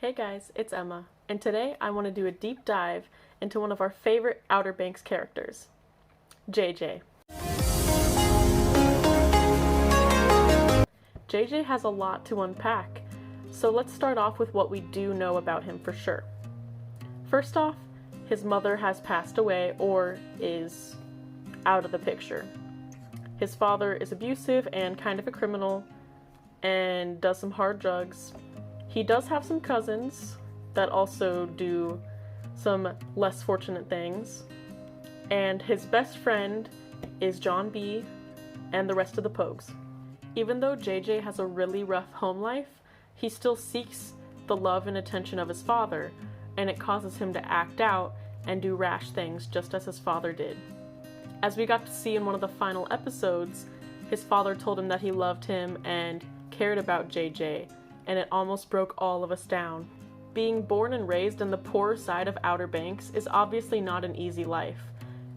Hey guys, it's Emma, and today I want to do a deep dive into one of our favorite Outerbanks characters, JJ. JJ has a lot to unpack, so let's start off with what we do know about him for sure. First off, his mother has passed away or is out of the picture. His father is abusive and kind of a criminal and does some hard drugs. He does have some cousins that also do some less fortunate things. And his best friend is John B. and the rest of the Pogues. Even though JJ has a really rough home life, he still seeks the love and attention of his father, and it causes him to act out and do rash things just as his father did. As we got to see in one of the final episodes, his father told him that he loved him and cared about JJ, and it almost broke all of us down. Being born and raised in the poorer side of Outer Banks is obviously not an easy life.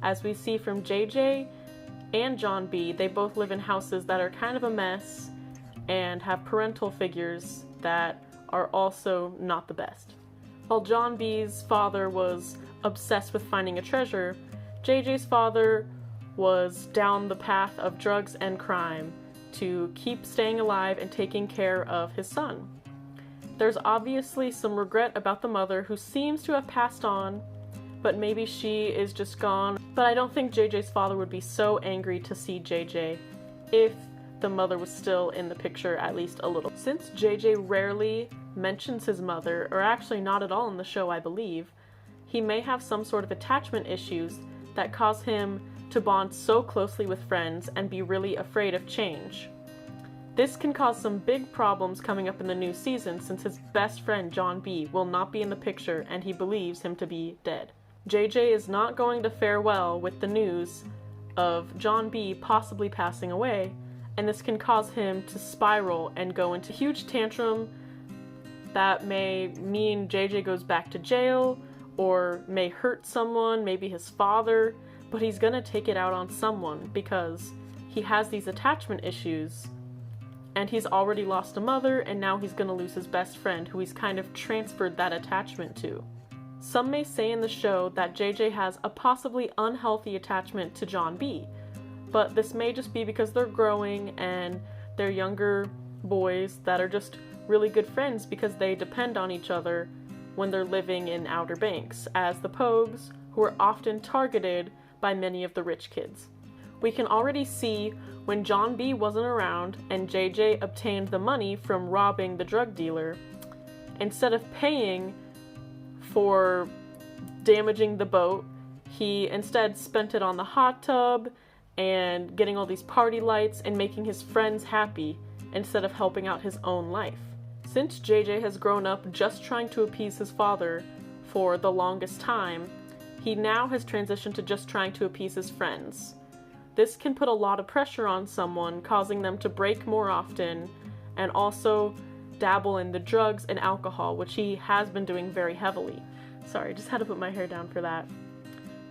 As we see from JJ and John B, they both live in houses that are kind of a mess and have parental figures that are also not the best. While John B's father was obsessed with finding a treasure, JJ's father was down the path of drugs and crime to keep staying alive and taking care of his son. There's obviously some regret about the mother, who seems to have passed on, but maybe she is just gone. But I don't think JJ's father would be so angry to see JJ if the mother was still in the picture at least a little. Since JJ rarely mentions his mother, or actually not at all in the show I believe, he may have some sort of attachment issues that cause him to bond so closely with friends and be really afraid of change. This can cause some big problems coming up in the new season, since his best friend John B will not be in the picture and he believes him to be dead. JJ is not going to fare well with the news of John B possibly passing away, and this can cause him to spiral and go into a huge tantrum that may mean JJ goes back to jail or may hurt someone, maybe his father, but he's gonna take it out on someone because he has these attachment issues and he's already lost a mother, and now he's gonna lose his best friend who he's kind of transferred that attachment to. Some may say in the show that JJ has a possibly unhealthy attachment to John B, but this may just be because they're growing and they're younger boys that are just really good friends because they depend on each other when they're living in Outer Banks, as the Pogues, who are often targeted by many of the rich kids. We can already see when John B wasn't around and JJ obtained the money from robbing the drug dealer, instead of paying for damaging the boat, he instead spent it on the hot tub and getting all these party lights and making his friends happy instead of helping out his own life. Since JJ has grown up just trying to appease his father for the longest time, he now has transitioned to just trying to appease his friends. This can put a lot of pressure on someone, causing them to break more often and also dabble in the drugs and alcohol, which he has been doing very heavily. Sorry, just had to put my hair down for that.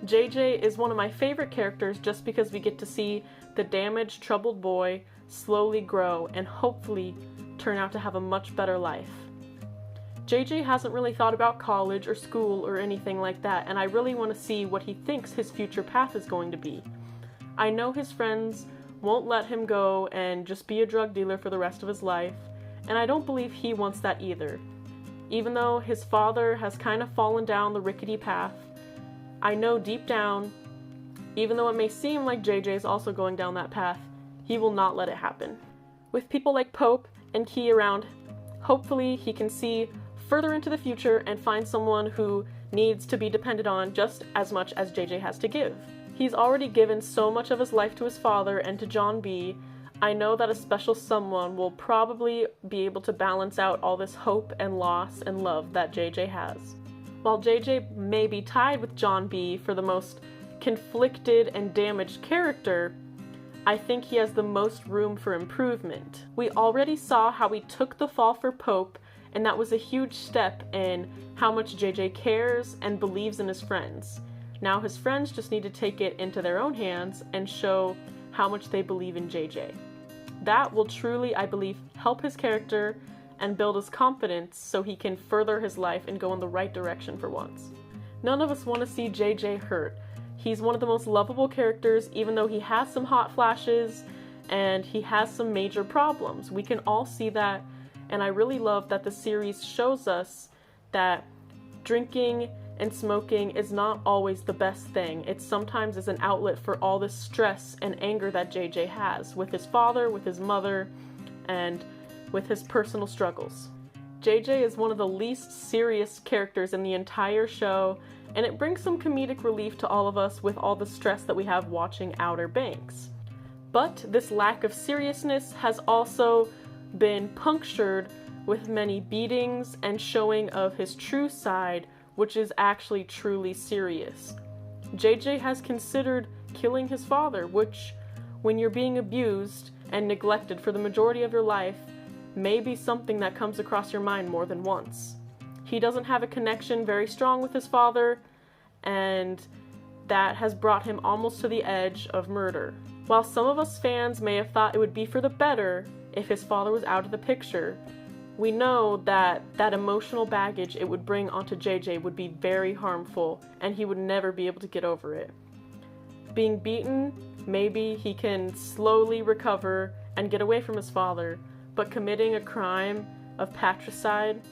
JJ is one of my favorite characters just because we get to see the damaged, troubled boy slowly grow and hopefully turn out to have a much better life. JJ hasn't really thought about college or school or anything like that, and I really want to see what he thinks his future path is going to be. I know his friends won't let him go and just be a drug dealer for the rest of his life, and I don't believe he wants that either. Even though his father has kind of fallen down the rickety path, I know deep down, even though it may seem like JJ is also going down that path, he will not let it happen. With people like Pope and Key around, hopefully he can see further into the future and find someone who needs to be depended on just as much as JJ has to give. He's already given so much of his life to his father and to John B. I know that a special someone will probably be able to balance out all this hope and loss and love that JJ has. While JJ may be tied with John B for the most conflicted and damaged character, I think he has the most room for improvement. We already saw how he took the fall for Pope, and that was a huge step in how much JJ cares and believes in his friends. Now his friends just need to take it into their own hands and show how much they believe in JJ. That will truly, I believe, help his character and build his confidence so he can further his life and go in the right direction for once. None of us want to see JJ hurt. He's one of the most lovable characters, even though he has some hot flashes and he has some major problems. We can all see that, and I really love that the series shows us that drinking and smoking is not always the best thing. It sometimes is an outlet for all this stress and anger that JJ has with his father, with his mother, and with his personal struggles. JJ is one of the least serious characters in the entire show, and it brings some comedic relief to all of us with all the stress that we have watching Outer Banks. But this lack of seriousness has also been punctured with many beatings and showing of his true side, which is actually truly serious. JJ has considered killing his father, which, when you're being abused and neglected for the majority of your life, may be something that comes across your mind more than once. He doesn't have a connection very strong with his father, and that has brought him almost to the edge of murder. While some of us fans may have thought it would be for the better if his father was out of the picture, we know that that emotional baggage it would bring onto JJ would be very harmful, and he would never be able to get over it. Being beaten, maybe he can slowly recover and get away from his father, but committing a crime of patricide,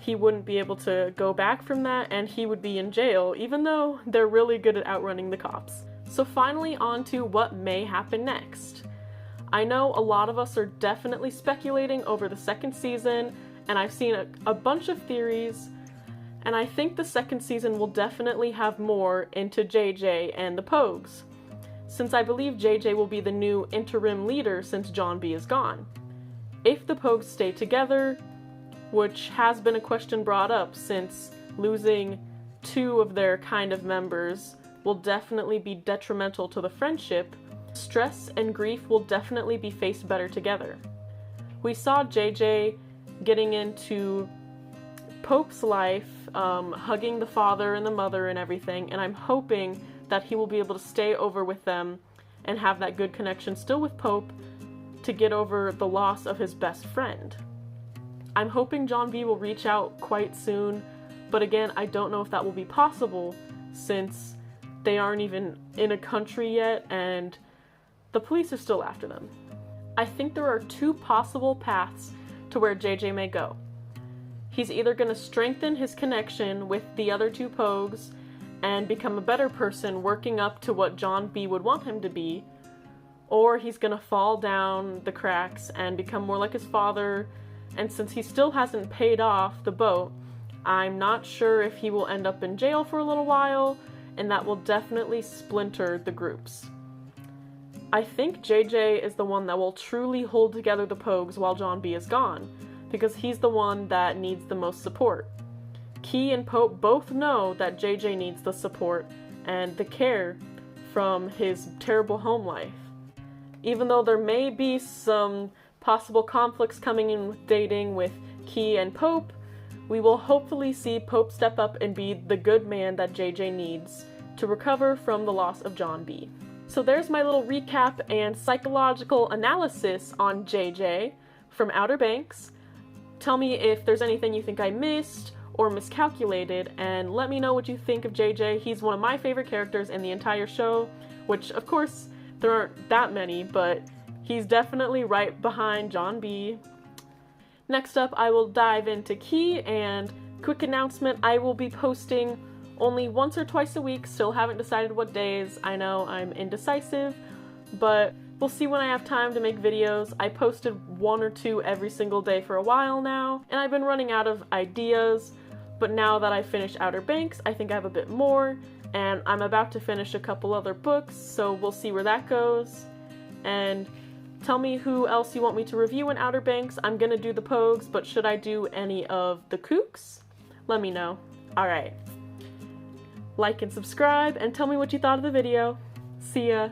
he wouldn't be able to go back from that, and he would be in jail, even though they're really good at outrunning the cops. So finally, on to what may happen next. I know a lot of us are definitely speculating over the second season, and I've seen a bunch of theories, and I think the second season will definitely have more into JJ and the Pogues, since I believe JJ will be the new interim leader since John B is gone. If the Pogues stay together, which has been a question brought up since losing two of their kind of members will definitely be detrimental to the friendship, stress and grief will definitely be faced better together. We saw JJ getting into Pope's life, hugging the father and the mother and everything, and I'm hoping that he will be able to stay over with them and have that good connection still with Pope to get over the loss of his best friend. I'm hoping John B will reach out quite soon, but again, I don't know if that will be possible since they aren't even in a country yet and the police are still after them. I think there are two possible paths to where JJ may go. He's either going to strengthen his connection with the other two Pogues and become a better person working up to what John B would want him to be, or he's going to fall down the cracks and become more like his father, and since he still hasn't paid off the boat, I'm not sure if he will end up in jail for a little while, and that will definitely splinter the groups. I think JJ is the one that will truly hold together the Pogues while John B is gone, because he's the one that needs the most support. Key and Pope both know that JJ needs the support and the care from his terrible home life. Even though there may be some possible conflicts coming in with dating with Key and Pope, we will hopefully see Pope step up and be the good man that JJ needs to recover from the loss of John B. So there's my little recap and psychological analysis on JJ from Outer Banks. Tell me if there's anything you think I missed or miscalculated, and let me know what you think of JJ. He's one of my favorite characters in the entire show, which of course there aren't that many, but he's definitely right behind John B. Next up, I will dive into Key, and quick announcement, I will be posting only once or twice a week, still haven't decided what days. I know I'm indecisive, but we'll see when I have time to make videos. I posted one or two every single day for a while now, and I've been running out of ideas, but now that I finished Outer Banks, I think I have a bit more, and I'm about to finish a couple other books, so we'll see where that goes. And tell me who else you want me to review in Outer Banks. I'm gonna do the Pogues, but should I do any of the Kooks? Let me know. Alright. Like and subscribe, and tell me what you thought of the video. See ya!